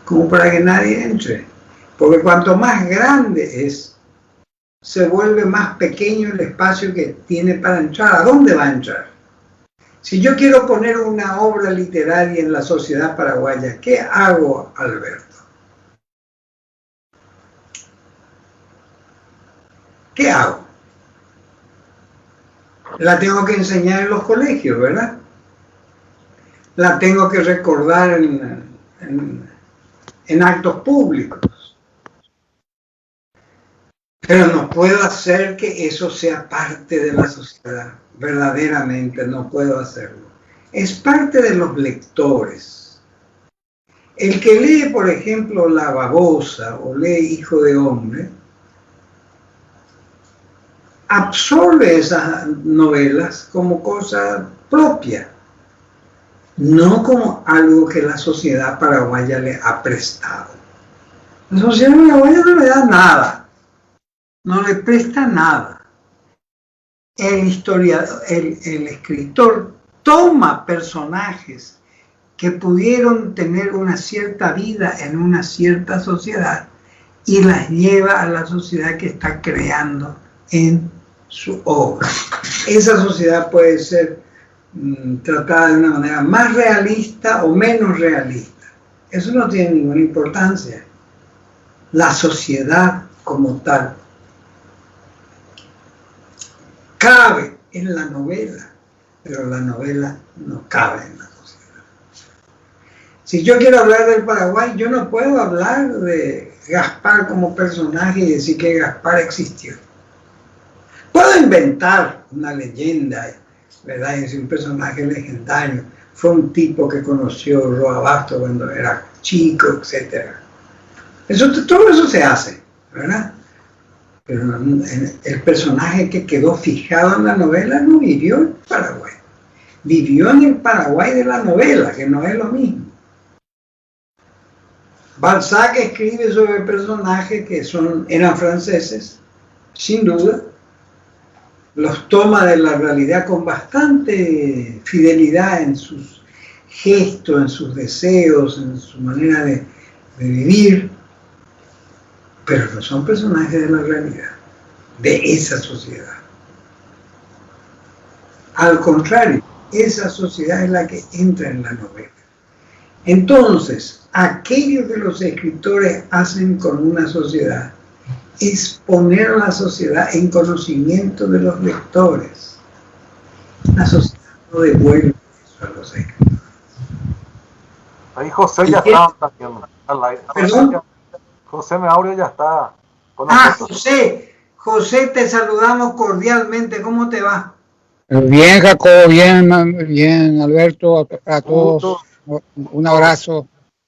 como para que nadie entre. Porque cuanto más grande es, se vuelve más pequeño el espacio que tiene para entrar. ¿A dónde va a entrar? Si yo quiero poner una obra literaria en la sociedad paraguaya, ¿qué hago, Alberto? ¿Qué hago? La tengo que enseñar en los colegios, ¿verdad? La tengo que recordar en actos públicos. Pero no puedo hacer que eso sea parte de la sociedad. Verdaderamente no puedo hacerlo. Es parte de los lectores. El que lee, por ejemplo, La babosa o lee Hijo de hombre, absorbe esas novelas como cosa propia, no como algo que la sociedad paraguaya le ha prestado. La sociedad paraguaya no le da nada, no le presta nada. El historiador, el escritor toma personajes que pudieron tener una cierta vida en una cierta sociedad y las lleva a la sociedad que está creando en su obra. Esa sociedad puede ser tratada de una manera más realista o menos realista. Eso no tiene ninguna importancia. La sociedad como tal cabe en la novela, pero la novela no cabe en la sociedad. Si yo quiero hablar del Paraguay, yo no puedo hablar de Gaspar como personaje y decir que Gaspar existió. Puedo inventar una leyenda, ¿verdad? Es un personaje legendario. Fue un tipo que conoció Roa Basto cuando era chico, etc. Todo eso se hace, ¿verdad? Pero el personaje que quedó fijado en la novela no vivió en Paraguay. Vivió en el Paraguay de la novela, que no es lo mismo. Balzac escribe sobre personajes que eran franceses, sin duda. Los toma de la realidad con bastante fidelidad en sus gestos, en sus deseos, en su manera de vivir, pero no son personajes de la realidad, de esa sociedad. Al contrario, esa sociedad es la que entra en la novela. Entonces, aquello que los escritores hacen con una sociedad es poner a la sociedad en conocimiento de los lectores. La sociedad no devuelve eso a los escritores. Ahí José ya está también al aire. ¿Perdón? José Maurio ya está con nosotros. José, te saludamos cordialmente. ¿Cómo te va? Bien, Jacobo, bien, Alberto, a todos. Un abrazo.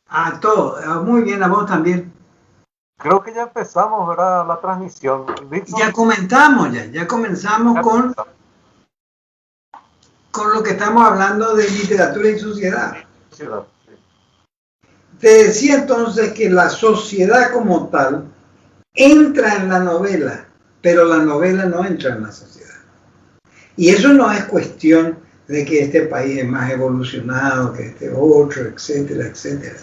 A todos, muy bien, a vos también. Creo que ya empezamos, ¿verdad? La transmisión. Ya comenzamos con lo que estamos hablando de literatura y sociedad. Te decía entonces que la sociedad como tal entra en la novela, pero la novela no entra en la sociedad. Y eso no es cuestión de que este país es más evolucionado que este otro, etcétera, etcétera.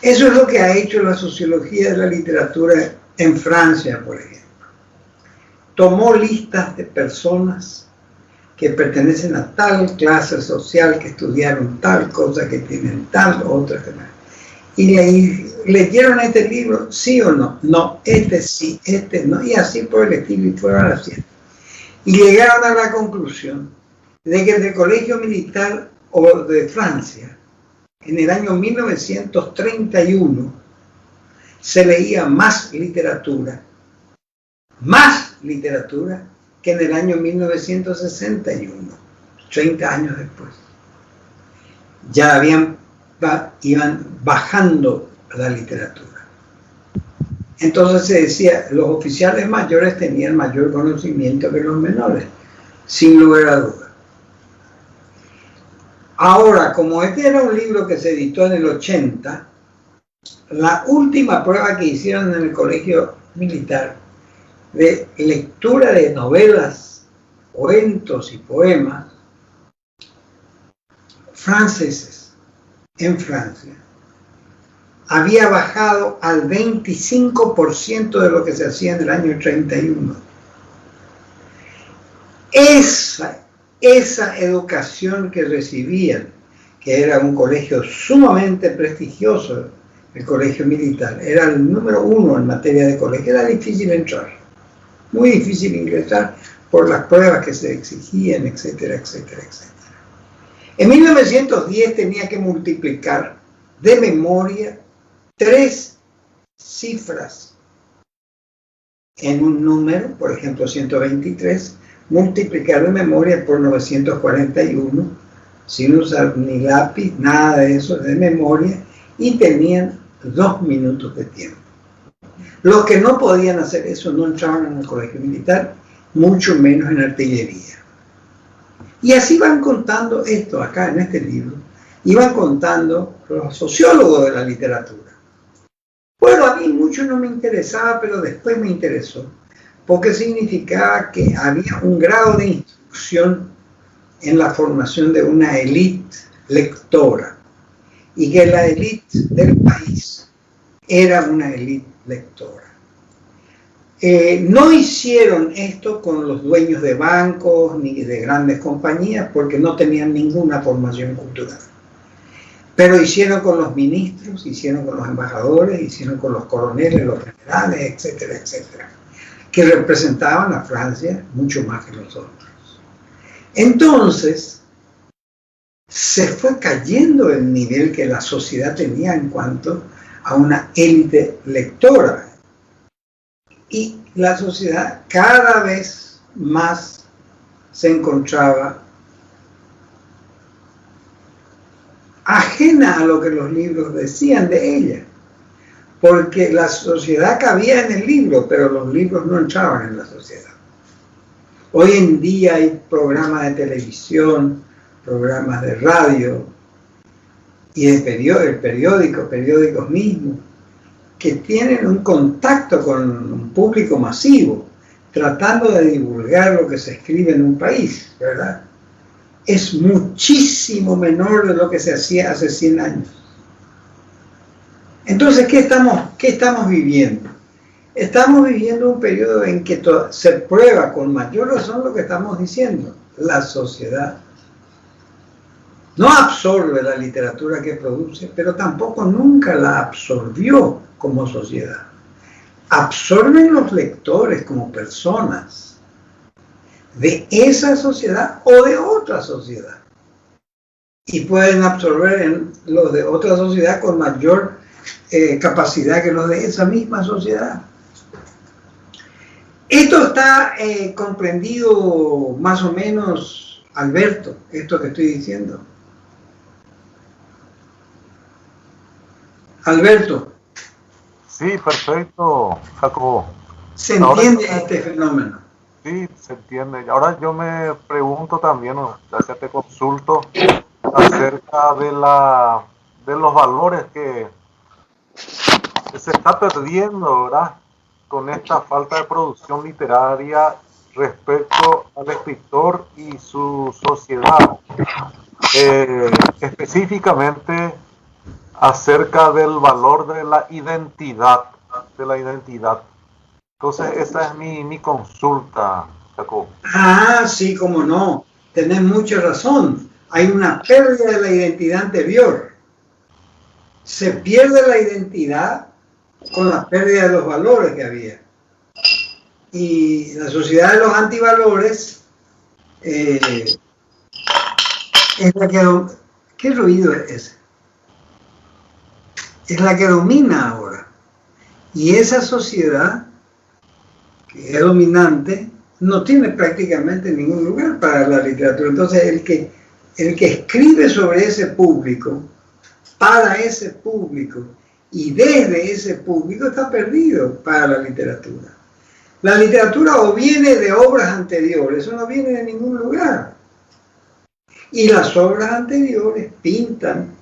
Eso es lo que ha hecho la sociología de la literatura en Francia, por ejemplo. Tomó listas de personas que pertenecen a tal clase social, que estudiaron tal cosa, que tienen tal otra. Y leyeron este libro, sí o no. No, este sí, este no. Y así por el estilo y fueron haciendo. Y llegaron a la conclusión de que en el colegio militar de Francia, en el año 1931, se leía más literatura que en el año 1961, 30 años después. Ya iban bajando la literatura. Entonces se decía, los oficiales mayores tenían mayor conocimiento que los menores, sin lugar a dudas. Ahora, como este era un libro que se editó en el 80, la última prueba que hicieron en el colegio militar de lectura de novelas, cuentos y poemas franceses en Francia, había bajado al 25% de lo que se hacía en el año 31. Esa educación que recibían, que era un colegio sumamente prestigioso, el colegio militar, era el número 1 en materia de colegio, era difícil entrar, muy difícil ingresar por las pruebas que se exigían, etcétera, etcétera, etcétera. En 1910 tenía que multiplicar de memoria 3 cifras en un número, por ejemplo 123, multiplicar de memoria por 941, sin usar ni lápiz, nada de eso, de memoria, y tenían 2 minutos de tiempo. Los que no podían hacer eso no entraban en el colegio militar, mucho menos en artillería. Y así van contando esto acá en este libro, y van contando los sociólogos de la literatura. Bueno, a mí mucho no me interesaba, pero después me interesó, porque significaba que había un grado de instrucción en la formación de una élite lectora, y que la élite del país era una élite lectora. No hicieron esto con los dueños de bancos ni de grandes compañías porque no tenían ninguna formación cultural. Pero hicieron con los ministros, hicieron con los embajadores, hicieron con los coroneles, los generales, etcétera, etcétera, que representaban a Francia mucho más que los otros. Entonces, se fue cayendo el nivel que la sociedad tenía en cuanto a una élite lectora. Y la sociedad cada vez más se encontraba ajena a lo que los libros decían de ella, porque la sociedad cabía en el libro, pero los libros no entraban en la sociedad. Hoy en día hay programas de televisión, programas de radio y de periódicos mismos, que tienen un contacto con un público masivo, tratando de divulgar lo que se escribe en un país, ¿verdad? Es muchísimo menor de lo que se hacía hace 100 años. Entonces, ¿qué estamos viviendo? Estamos viviendo un periodo en que se prueba con mayor razón lo que estamos diciendo. La sociedad no absorbe la literatura que produce, pero tampoco nunca la absorbió como sociedad. Absorben los lectores como personas de esa sociedad o de otra sociedad. Y pueden absorber en los de otra sociedad con mayor capacidad que los de esa misma sociedad. Esto está comprendido más o menos, Alberto, esto que estoy diciendo. Alberto. Sí, perfecto, Jacobo. ¿Se entiende este fenómeno? Sí, se entiende. Ahora yo me pregunto también, ya te consulto, acerca de los valores que se está perdiendo, ¿verdad? Con esta falta de producción literaria respecto al escritor y su sociedad. Específicamente acerca del valor de la identidad. Entonces, esa es mi consulta, Jacob. Ah, sí, cómo no. Tenés mucha razón. Hay una pérdida de la identidad anterior. Se pierde la identidad con la pérdida de los valores que había. Y la sociedad de los antivalores es la que... ¿Qué ruido es ese? Es la que domina ahora. Y esa sociedad que es dominante no tiene prácticamente ningún lugar para la literatura. Entonces el que escribe sobre ese público, para ese público y desde ese público está perdido para la literatura. La literatura o viene de obras anteriores o no viene de ningún lugar. Y las obras anteriores pintan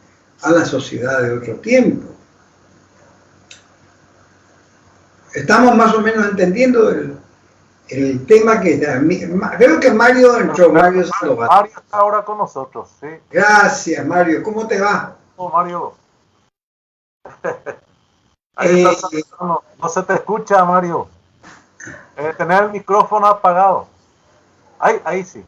a la sociedad de otro tiempo. Estamos más o menos entendiendo el tema que creo que Mario entró. Mario está ahora con nosotros, sí. Gracias, Mario. ¿Cómo te va? Oh, Mario. Ahí está, no se te escucha, Mario. Tener el micrófono apagado. Ahí sí.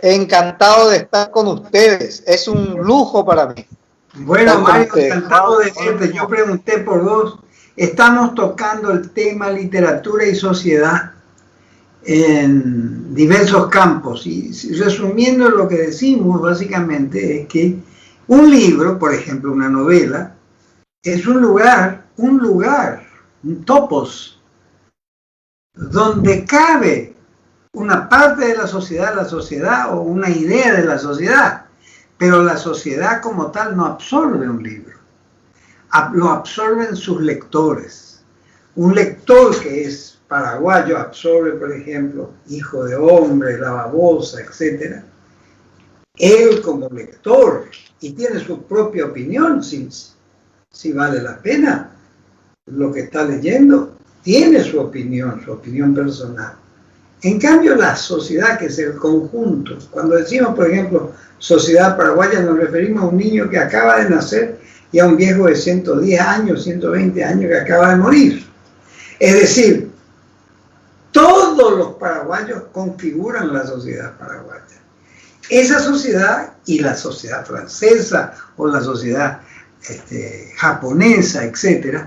Encantado de estar con ustedes. Es un lujo para mí. Bueno, Mario, encantado de verte. Yo pregunté por vos. Estamos tocando el tema literatura y sociedad en diversos campos. Y resumiendo lo que decimos, básicamente, es que un libro, por ejemplo, una novela, es un lugar, un topos, donde cabe una parte de la sociedad o una idea de la sociedad, pero la sociedad como tal no absorbe un libro, lo absorben sus lectores. Un lector que es paraguayo absorbe, por ejemplo, Hijo de Hombre, La Babosa, etc. Él como lector, y tiene su propia opinión, si vale la pena lo que está leyendo, tiene su opinión personal. En cambio, la sociedad, que es el conjunto, cuando decimos, por ejemplo, sociedad paraguaya, nos referimos a un niño que acaba de nacer y a un viejo de 110 años, 120 años que acaba de morir. Es decir, todos los paraguayos configuran la sociedad paraguaya. Esa sociedad y la sociedad francesa o la sociedad japonesa, etcétera,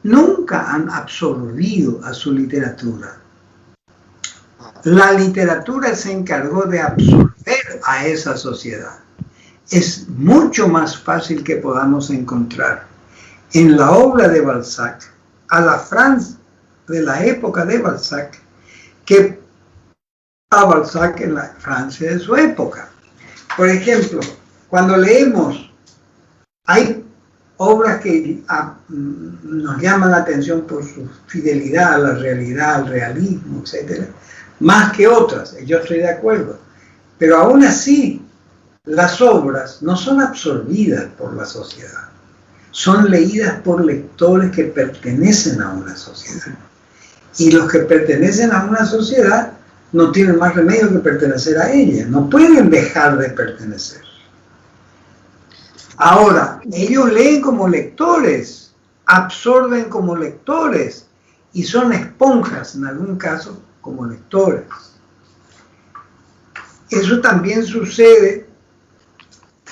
nunca han absorbido a su literatura. La literatura se encargó de absorber a esa sociedad. Es mucho más fácil que podamos encontrar en la obra de Balzac, a la Francia de la época de Balzac, que a Balzac en la Francia de su época. Por ejemplo, cuando leemos, hay obras que nos llaman la atención por su fidelidad a la realidad, al realismo, etc., más que otras, yo estoy de acuerdo, pero aún así las obras no son absorbidas por la sociedad, son leídas por lectores que pertenecen a una sociedad, y los que pertenecen a una sociedad no tienen más remedio que pertenecer a ella, no pueden dejar de pertenecer. Ahora, ellos leen como lectores, absorben como lectores y son esponjas, en algún caso, como lectores. Eso también sucede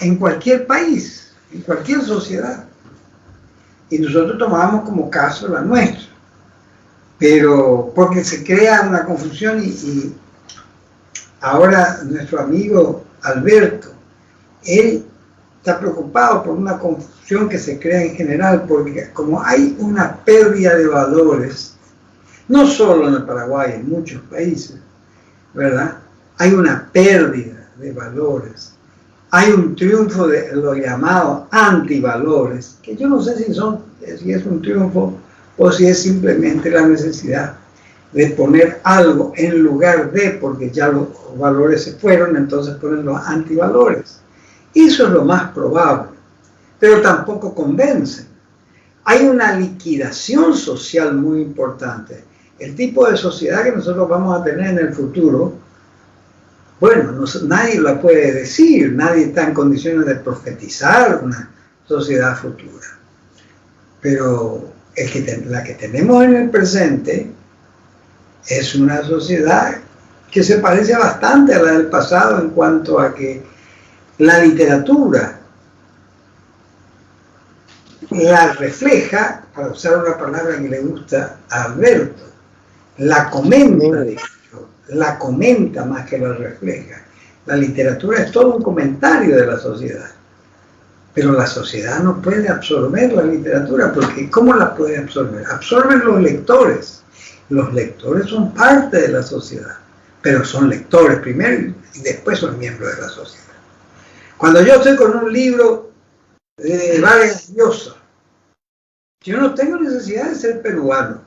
en cualquier país, en cualquier sociedad. Y nosotros tomamos como caso la nuestra. Pero porque se crea una confusión y ahora nuestro amigo Alberto, él está preocupado por una confusión que se crea en general, porque como hay una pérdida de valores, no solo en el Paraguay, en muchos países, ¿verdad? Hay una pérdida de valores, hay un triunfo de lo llamado antivalores, que yo no sé si es un triunfo o si es simplemente la necesidad de poner algo en lugar de, porque ya los valores se fueron, entonces ponen los antivalores. Eso es lo más probable, pero tampoco convence. Hay una liquidación social muy importante. El tipo de sociedad que nosotros vamos a tener en el futuro, bueno, nadie la puede decir, nadie está en condiciones de profetizar una sociedad futura. Pero la que tenemos en el presente es una sociedad que se parece bastante a la del pasado en cuanto a que la literatura la refleja, para usar una palabra que le gusta a Alberto, la comenta más que la refleja. La literatura es todo un comentario de la sociedad, pero la sociedad no puede absorber la literatura, porque ¿cómo la puede absorber? Absorben los lectores. Los lectores son parte de la sociedad, pero son lectores primero y después son miembros de la sociedad. Cuando yo estoy con un libro de Vargas Llosa, yo no tengo necesidad de ser peruano.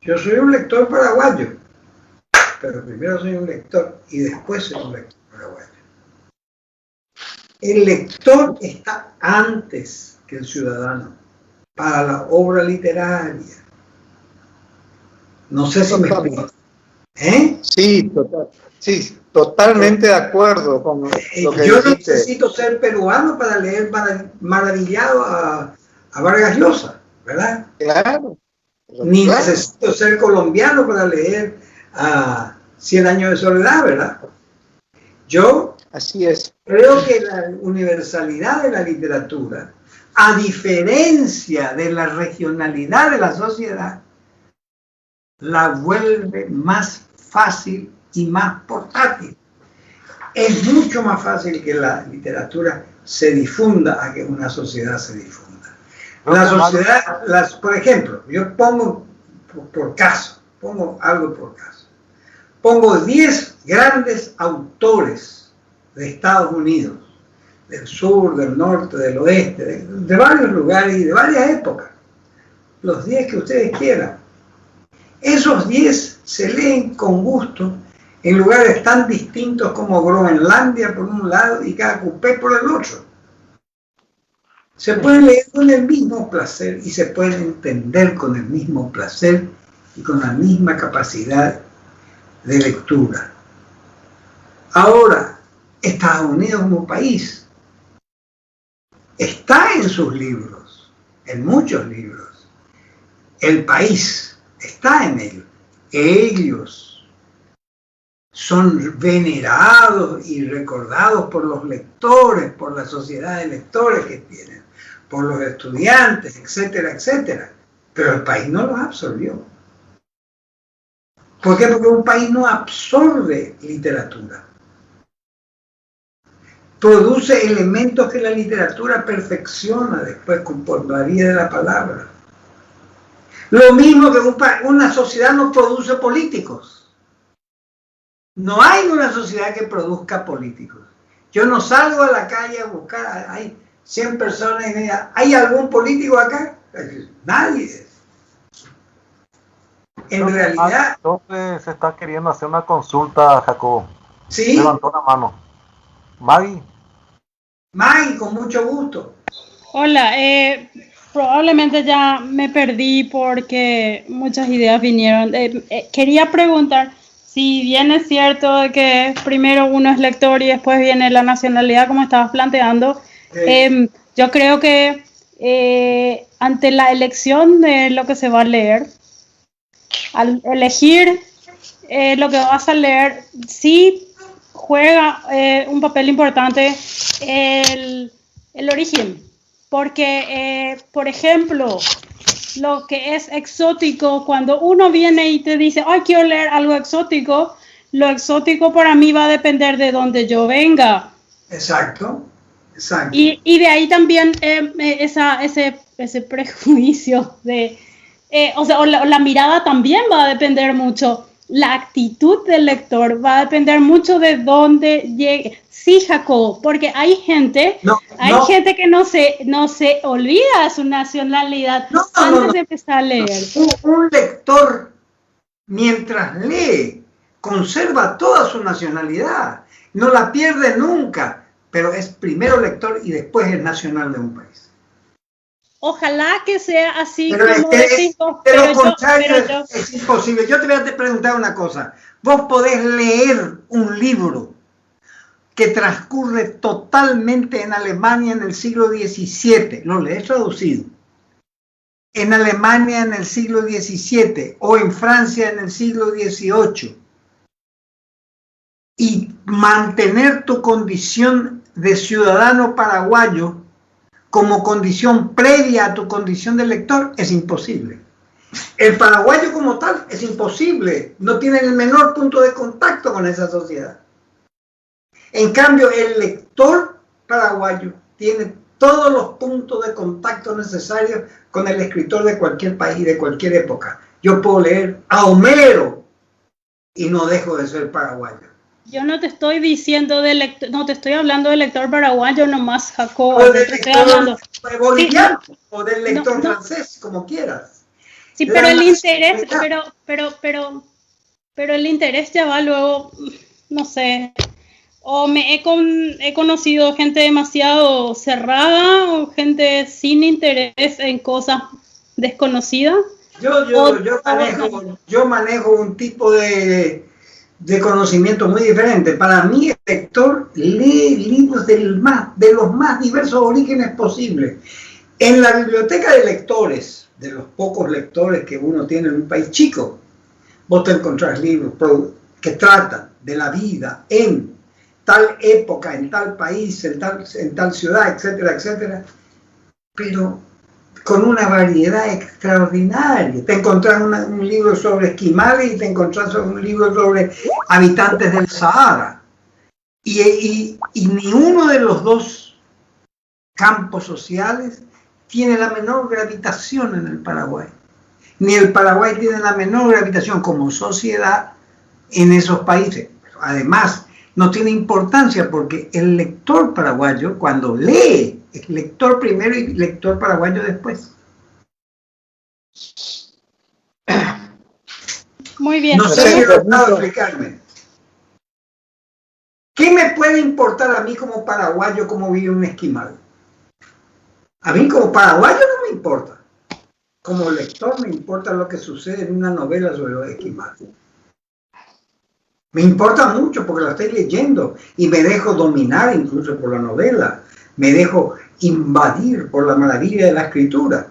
Yo soy un lector paraguayo, pero primero soy un lector y después soy un lector paraguayo. El lector está antes que el ciudadano para la obra literaria. No sé si me explico. Sí, totalmente de acuerdo con lo que Yo dijiste. no necesito ser peruano para leer maravillado a Vargas Llosa, ¿verdad? Claro. Ni Claro. necesito ser colombiano para leer a 100 años de soledad, ¿verdad? Yo Así es. creo que la universalidad de la literatura, a diferencia de la regionalidad de la sociedad, la vuelve más fácil y más portátil. Es mucho más fácil que la literatura se difunda a que una sociedad se difunda. La sociedad, por ejemplo, yo pongo por caso, pongo algo por caso. Pongo 10 grandes autores de Estados Unidos, del sur, del norte, del oeste, de varios lugares y de varias épocas. Los 10 que ustedes quieran. Esos 10 se leen con gusto en lugares tan distintos como Groenlandia por un lado y Cacupé por el otro. Se pueden leer con el mismo placer y se pueden entender con el mismo placer y con la misma capacidad de lectura. Ahora, Estados Unidos como país está en sus libros, en muchos libros. El país está en ellos. Ellos son venerados y recordados por los lectores, por la sociedad de lectores que tienen, por los estudiantes, etcétera, etcétera. Pero el país no los absorbió. ¿Por qué? Porque un país no absorbe literatura. Produce elementos que la literatura perfecciona después por la vía de la palabra. Lo mismo que una sociedad no produce políticos. No hay una sociedad que produzca políticos. Yo no salgo a la calle a buscar, hay 100 personas y me digan, ¿hay algún político acá? Nadie. En realidad... Entonces se está queriendo hacer una consulta, Jacobo. Sí. Levantó la mano. Maggie. Maggie, con mucho gusto. Hola, probablemente ya me perdí porque muchas ideas vinieron. Quería preguntar si bien es cierto que primero uno es lector y después viene la nacionalidad, como estabas planteando. Yo creo que ante la elección de lo que se va a leer, al elegir lo que vas a leer, sí juega un papel importante el origen, porque por ejemplo, lo que es exótico, cuando uno viene y te dice, ay, quiero leer algo exótico, lo exótico para mí va a depender de donde yo venga. Exacto, exacto. Y de ahí también ese prejuicio de, o la mirada también va a depender mucho. La actitud del lector va a depender mucho de dónde llegue. Sí, Jacobo, porque hay gente gente que no se olvida de su nacionalidad antes de empezar a leer. Un lector, mientras lee, conserva toda su nacionalidad, no la pierde nunca, pero es primero lector y después es nacional de un país. Ojalá que sea así pero como decís vos, es imposible. Yo te voy a preguntar una cosa. Vos podés leer un libro que transcurre totalmente en Alemania en el siglo XVII, lo lees traducido, en Alemania en el siglo XVII o en Francia en el siglo XVIII, y mantener tu condición de ciudadano paraguayo como condición previa a tu condición de lector, es imposible. El paraguayo como tal es imposible, no tiene el menor punto de contacto con esa sociedad. En cambio, el lector paraguayo tiene todos los puntos de contacto necesarios con el escritor de cualquier país, de cualquier época. Yo puedo leer a Homero y no dejo de ser paraguayo. Yo no te estoy diciendo de lector, no te estoy hablando del lector paraguayo nomás, Jacobo. O del lector boliviano, sí, o del lector francés, como quieras. Sí, pero el interés, pero el interés ya va luego, no sé. O he conocido gente demasiado cerrada o gente sin interés en cosas desconocidas. Yo manejo un tipo de conocimiento muy diferente. Para mí, el lector lee libros de los más diversos orígenes posibles. En la biblioteca de lectores, de los pocos lectores que uno tiene en un país chico, vos te encontrás libros que tratan de la vida en tal época, en tal país, en tal ciudad, etcétera, etcétera, pero con una variedad extraordinaria. Te encontrás un libro sobre esquimales y te encontrás un libro sobre habitantes del Sahara. Y ni uno de los dos campos sociales tiene la menor gravitación en el Paraguay. Ni el Paraguay tiene la menor gravitación como sociedad en esos países. Además, no tiene importancia porque el lector paraguayo, cuando lee, es lector primero y lector paraguayo después. Muy bien. No sé si he logrado explicarme. ¿Qué me puede importar a mí como paraguayo cómo vive un esquimal? A mí como paraguayo no me importa. Como lector me importa lo que sucede en una novela sobre los esquimales. Me importa mucho porque la estoy leyendo y me dejo dominar incluso por la novela. Me dejo invadir por la maravilla de la escritura.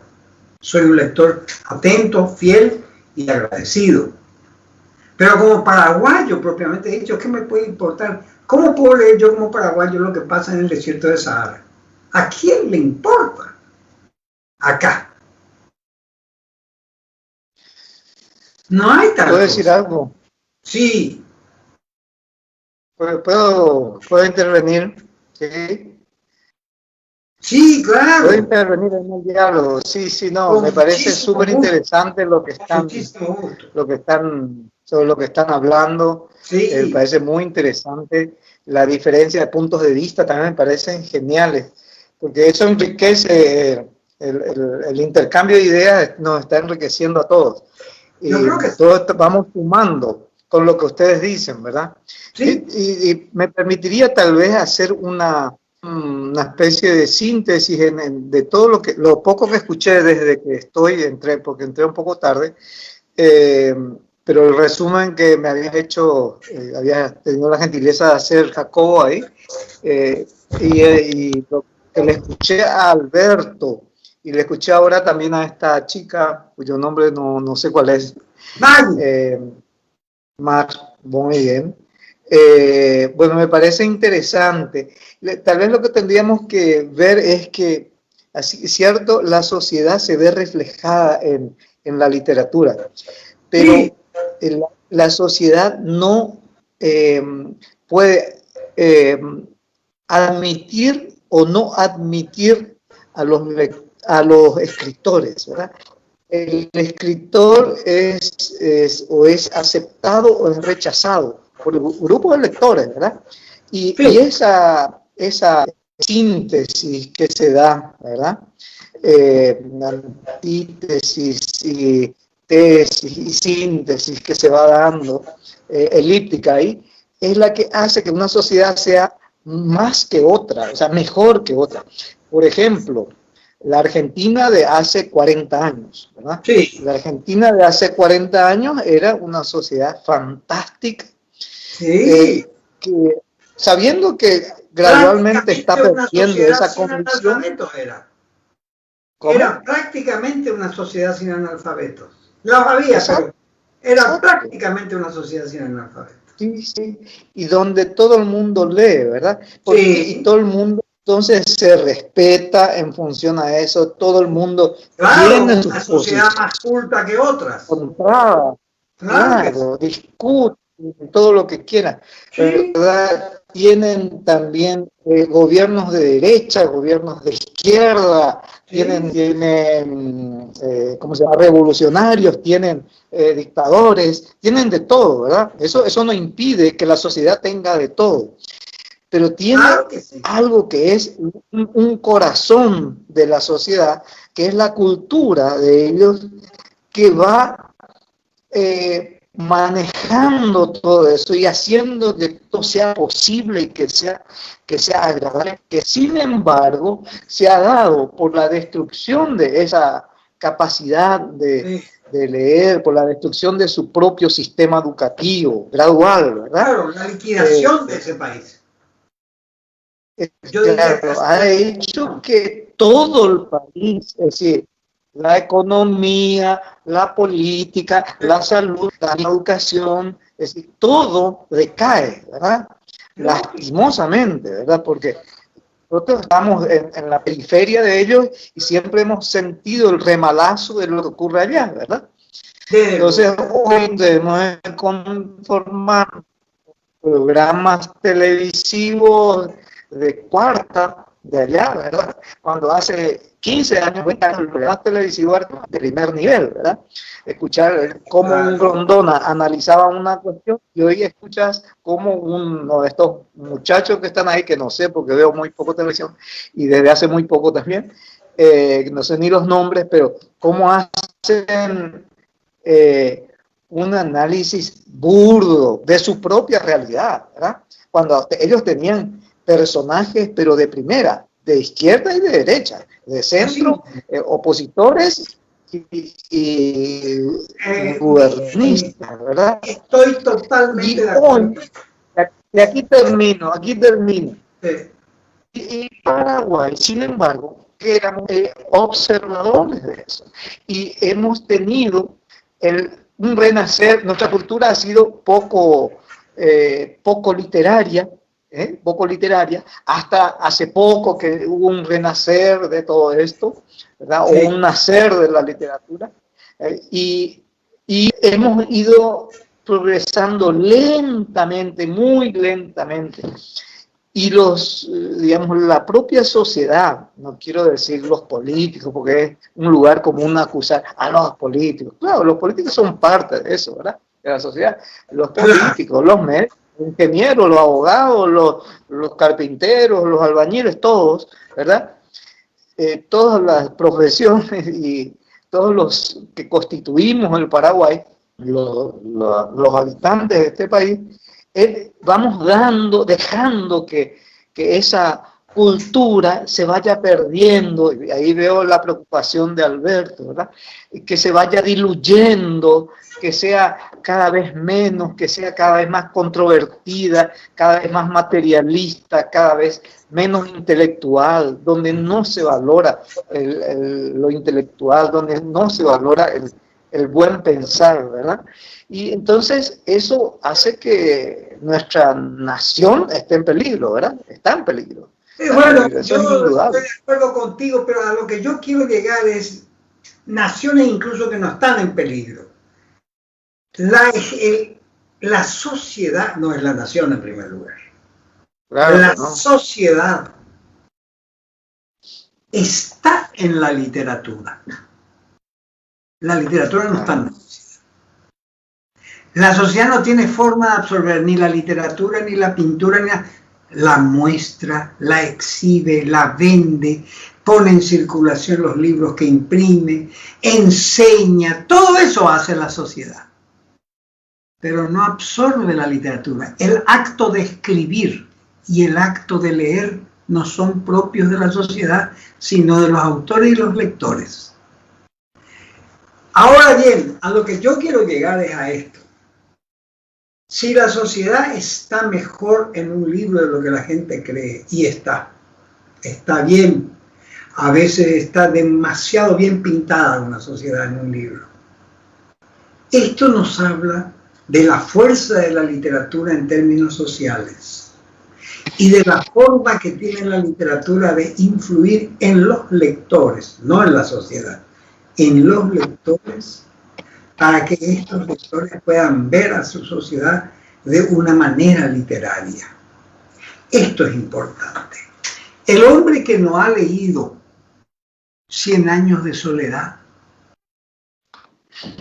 Soy un lector atento, fiel y agradecido. Pero como paraguayo propiamente dicho, ¿qué me puede importar? ¿Cómo puedo leer yo como paraguayo lo que pasa en el desierto de Sahara? ¿A quién le importa? Acá. No hay tal ¿Puedo decir algo? Sí. ¿Puedo intervenir? Sí. Sí, claro. ¿Puedo intervenir en el diálogo? Sí, no, me parece súper interesante sobre lo que están hablando. Sí. Me parece muy interesante. La diferencia de puntos de vista también me parecen geniales, porque eso enriquece, el intercambio de ideas nos está enriqueciendo a todos. Y yo creo que todos vamos sumando con lo que ustedes dicen, ¿verdad? Sí. Y me permitiría tal vez hacer una especie de síntesis de todo lo poco que escuché desde que porque entré un poco tarde, pero el resumen que me habías hecho, había tenido la gentileza de hacer Jacobo ahí, y lo que le escuché a Alberto, y le escuché ahora también a esta chica, cuyo nombre no sé cuál es. Mar, muy bien. Bueno, me parece interesante. Tal vez lo que tendríamos que ver es que, así cierto, la sociedad se ve reflejada en la literatura, pero sí, la sociedad no puede admitir o no admitir a los escritores, ¿verdad? El escritor es aceptado o es rechazado por el grupo de lectores, ¿verdad? Y esa síntesis que se da, ¿verdad? Antítesis y tesis y síntesis que se va dando, elíptica ahí, es la que hace que una sociedad sea más que otra, o sea, mejor que otra. Por ejemplo, la Argentina de hace 40 años, ¿verdad? Sí. La Argentina de hace 40 años era una sociedad fantástica, sí. Que, sabiendo que gradualmente está perdiendo esa condición. Era prácticamente una sociedad sin analfabetos. Lo había, pero era prácticamente una sociedad sin analfabetos. Sí, sí, y donde todo el mundo lee, ¿verdad? Porque, sí. Y todo el mundo entonces se respeta en función a eso, todo el mundo tiene una sociedad más culta que otras. Claro, discute todo lo que quieran, sí. ¿verdad? Tienen también gobiernos de derecha, gobiernos de izquierda, sí. tienen ¿cómo se llama? Revolucionarios, tienen dictadores, tienen de todo, ¿verdad? Eso no impide que la sociedad tenga de todo, pero tiene algo que es un corazón de la sociedad, que es la cultura de ellos, que va manejando todo eso y haciendo que todo sea posible y que sea agradable, que sin embargo se ha dado por la destrucción de esa capacidad de leer, por la destrucción de su propio sistema educativo, gradual, ¿verdad? Claro, la liquidación de ese país. Claro, ha hecho que todo el país, es decir, la economía, la política, la salud, la educación, es decir, todo decae, ¿verdad? Lastimosamente, ¿verdad? Porque nosotros estamos en la periferia de ellos y siempre hemos sentido el remalazo de lo que ocurre allá, ¿verdad? Entonces, hoy debemos conformar programas televisivos de cuarta de allá, ¿verdad? Cuando hace 15 años, 20 años, el programa televisivo era de primer nivel, ¿verdad? Escuchar cómo un Rondona analizaba una cuestión y hoy escuchas cómo uno de estos muchachos que están ahí, que no sé porque veo muy poco televisión y desde hace muy poco también, no sé ni los nombres, pero cómo hacen un análisis burdo de su propia realidad, ¿verdad? Cuando ellos tenían personajes, pero de primera, de izquierda y de derecha, de centro, opositores y gubernistas, ¿verdad? Estoy totalmente de acuerdo. Y aquí termino. Sí. Y Paraguay, sin embargo, éramos observadores de eso. Y hemos tenido un renacer. Nuestra cultura ha sido poco literaria, poco literaria, hasta hace poco que hubo un renacer de todo esto, ¿verdad? Sí. O un nacer de la literatura, y hemos ido progresando lentamente, muy lentamente, y digamos, la propia sociedad, no quiero decir los políticos, porque es un lugar común acusar a los políticos. Claro, los políticos son parte de eso, ¿verdad? De la sociedad. Los políticos, los médicos, los ingenieros, los abogados, los carpinteros, los albañiles, todos, ¿verdad? Todas las profesiones y todos los que constituimos el Paraguay, los habitantes de este país, vamos dejando que esa cultura se vaya perdiendo, y ahí veo la preocupación de Alberto, ¿verdad? Que se vaya diluyendo, que sea cada vez menos, que sea cada vez más controvertida, cada vez más materialista, cada vez menos intelectual, donde no se valora lo intelectual, donde no se valora el buen pensar, ¿verdad? Y entonces eso hace que nuestra nación esté en peligro, ¿verdad? Está en peligro. Bueno, yo estoy de acuerdo contigo, pero a lo que yo quiero llegar es naciones incluso que no están en peligro. La sociedad no es la nación en primer lugar. Claro, la sociedad está en la literatura. La literatura no está en la sociedad. La sociedad no tiene forma de absorber ni la literatura, ni la pintura, ni la muestra, la exhibe, la vende, pone en circulación los libros que imprime, enseña, todo eso hace la sociedad. Pero no absorbe la literatura. El acto de escribir y el acto de leer no son propios de la sociedad, sino de los autores y los lectores. Ahora bien, a lo que yo quiero llegar es a esto. Si la sociedad está mejor en un libro de lo que la gente cree, y está bien, a veces está demasiado bien pintada una sociedad en un libro. Esto nos habla de la fuerza de la literatura en términos sociales y de la forma que tiene la literatura de influir en los lectores, no en la sociedad, en los lectores, para que estos lectores puedan ver a su sociedad de una manera literaria. Esto es importante. El hombre que no ha leído 100 años de soledad,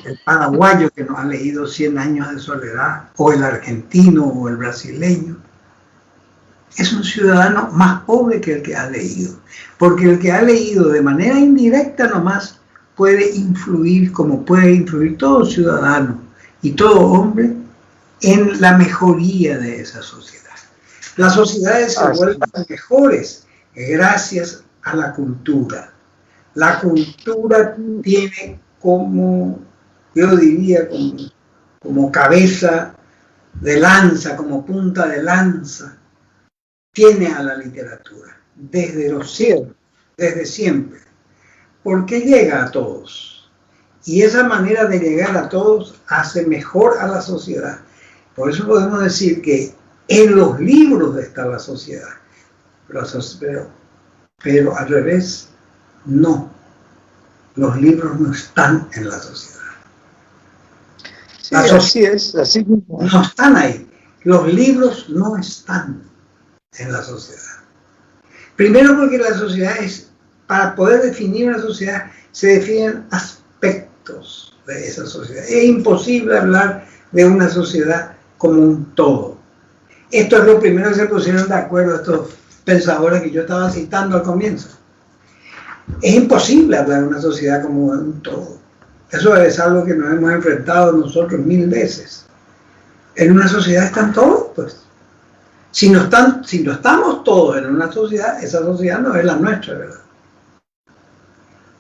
el paraguayo que no ha leído 100 años de soledad, o el argentino o el brasileño, es un ciudadano más pobre que el que ha leído, porque el que ha leído de manera indirecta nomás puede influir, como puede influir todo ciudadano y todo hombre, en la mejoría de esa sociedad. Las sociedades se vuelven mejores gracias a la cultura, La cultura tiene como, yo diría, como cabeza de lanza, como punta de lanza, tiene a la literatura, desde los siglos, desde siempre, porque llega a todos. Y esa manera de llegar a todos hace mejor a la sociedad. Por eso podemos decir que en los libros está la sociedad, pero al revés, no. Los libros no están en la sociedad. Sí, así es, así mismo. No están ahí. Los libros no están en la sociedad. Primero porque la sociedad es, para poder definir una sociedad, se definen aspectos de esa sociedad. Es imposible hablar de una sociedad como un todo. Esto es lo primero que se pusieron de acuerdo estos pensadores que yo estaba citando al comienzo. Es imposible hablar de una sociedad como un todo. Eso es algo que nos hemos enfrentado nosotros 1000 veces. En una sociedad están todos, pues. Si no estamos todos en una sociedad, esa sociedad no es la nuestra, ¿verdad?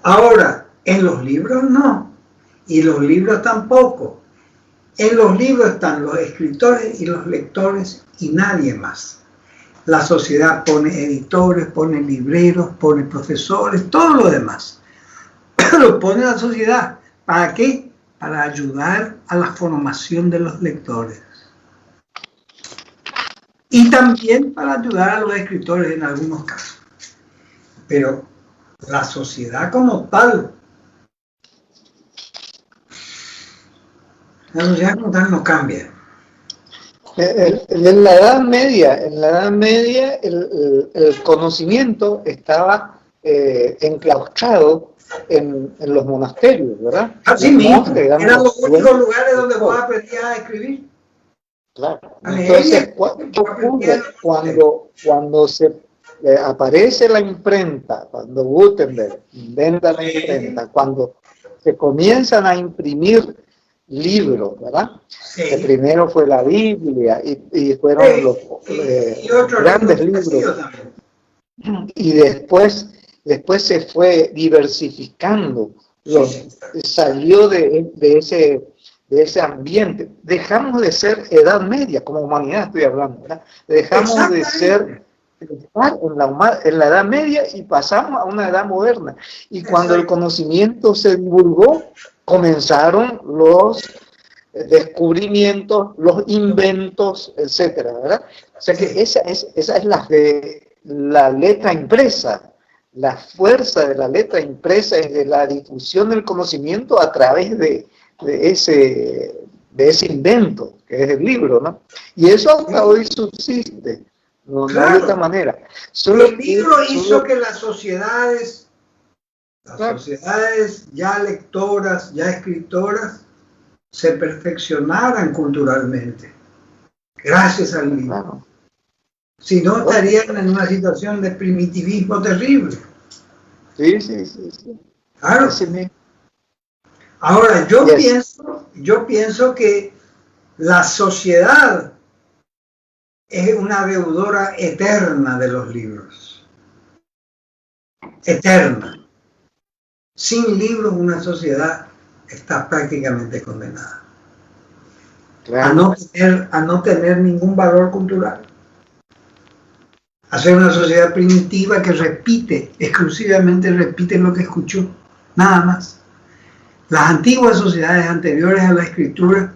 Ahora, en los libros no, y los libros tampoco. En los libros están los escritores y los lectores y nadie más. La sociedad pone editores, pone libreros, pone profesores, todo lo demás. Lo pone la sociedad. ¿Para qué? Para ayudar a la formación de los lectores. Y también para ayudar a los escritores en algunos casos. Pero la sociedad como tal, no cambia. En la Edad Media, el conocimiento estaba enclaustrado en los monasterios, ¿verdad? Así mismo, eran los únicos lugares donde vos aprendías a escribir. Claro. Entonces, cuando se aparece la imprenta, cuando Gutenberg inventa la imprenta, cuando se comienzan a imprimir libros, ¿verdad? Sí. El primero fue la Biblia y fueron los grandes libros. Y después se fue diversificando, salió de ese ambiente. Dejamos de ser Edad Media, como humanidad estoy hablando, ¿verdad? Dejamos de estar en la Edad Media y pasamos a una edad moderna. Y cuando el conocimiento se divulgó, comenzaron los descubrimientos, los inventos, etcétera, ¿verdad? O sea que esa es la letra impresa. La fuerza de la letra impresa es de la difusión del conocimiento a través de ese invento, que es el libro, ¿no? Y eso hasta hoy subsiste, no de otra manera. El libro hizo que las sociedades ya lectoras, ya escritoras, se perfeccionaran culturalmente, gracias al libro. Claro. Si no, estarían en una situación de primitivismo terrible. Sí. Claro. Ahora, yo pienso que la sociedad es una deudora eterna de los libros. Eterna. Sin libros, una sociedad está prácticamente condenada. Claro. A no tener ningún valor cultural. A ser una sociedad primitiva que exclusivamente repite lo que escuchó, nada más. Las antiguas sociedades anteriores a la escritura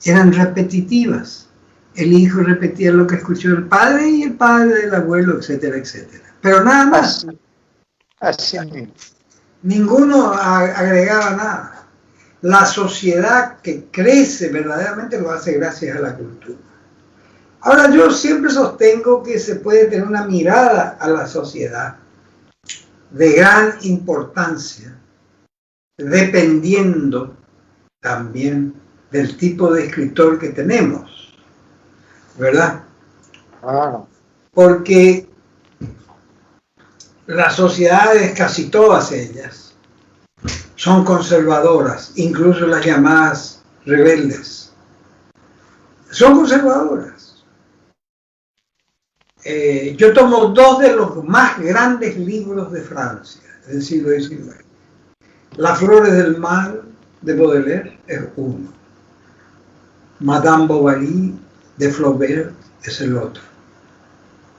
eran repetitivas. El hijo repetía lo que escuchó el padre y el padre del abuelo, etcétera, etcétera. Pero nada más. Así. Ninguno agregaba nada. La sociedad que crece verdaderamente lo hace gracias a la cultura. Ahora, yo siempre sostengo que se puede tener una mirada a la sociedad de gran importancia, dependiendo también del tipo de escritor que tenemos, ¿verdad? Porque las sociedades, casi todas ellas, son conservadoras, incluso las llamadas rebeldes. Son conservadoras. Yo tomo dos de los más grandes libros de Francia, del siglo XIX. Las flores del mal de Baudelaire es uno. Madame Bovary de Flaubert es el otro.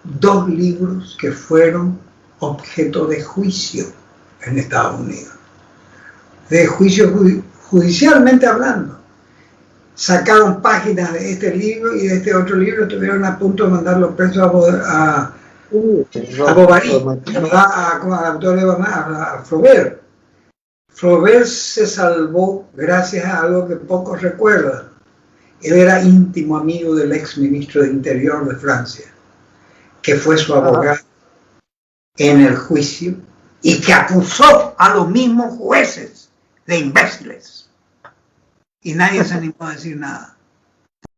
Dos libros que fueron objeto de juicio en Estados Unidos. De juicio judicialmente hablando. Sacaron páginas de este libro y de este otro libro, estuvieron a punto de mandarlos presos a Bovary, a Flaubert. Flaubert se salvó gracias a algo que pocos recuerdan. Él era íntimo amigo del ex ministro de Interior de Francia, que fue su abogado en el juicio y que acusó a los mismos jueces de imbéciles. Y nadie se animó a decir nada.